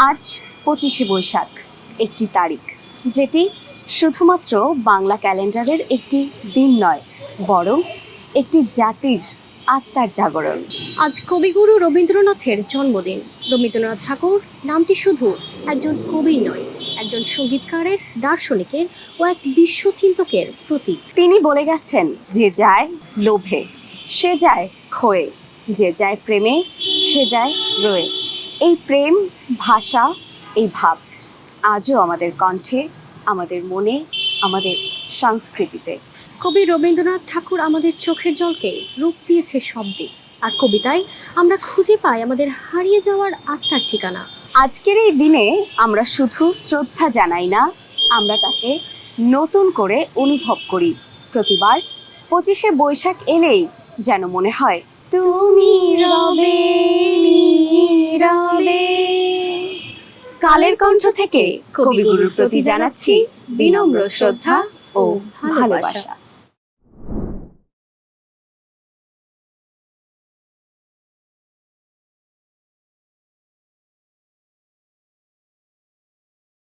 আজ 25শে বৈশাখ, একটি তারিখ যেটি শুধুমাত্র বাংলা ক্যালেন্ডারের একটি দিন নয়, বরং একটি জাতির আত্মার জাগরণ। আজ কবিগুরু রবীন্দ্রনাথের জন্মদিন। রবীন্দ্রনাথ ঠাকুর নামটি শুধু একজন কবির নয়, একজন সঙ্গীতকারের, দার্শনিকের ও এক বিশ্বচিন্তকের প্রতীক। তিনি বলে গেছেন, যে যায় লোভে সে যায় ক্ষয়ে, যে যায় প্রেমে সে যায় রয়ে। এই প্রেম, ভাষা, এই ভাব আজও আমাদের কণ্ঠে, আমাদের মনে, আমাদের সংস্কৃতিতে। কবি রবীন্দ্রনাথ ঠাকুর আমাদের চোখের জলকে রূপ দিয়েছে শব্দে, আর কবিতায় আমরা খুঁজে পাই আমাদের হারিয়ে যাওয়ার আত্মার ঠিকানা। আজকের এই দিনে আমরা শুধু শ্রদ্ধা জানাই না, আমরা তাকে নতুন করে অনুভব করি। প্রতিবার 25শে বৈশাখ এলেই যেন মনে হয়, তুমি রবে নীরবে। কালের কণ্ঠ থেকে কবিগুরুর প্রতি জানাচ্ছি বিনম্র শ্রদ্ধা ও ভালোবাসা।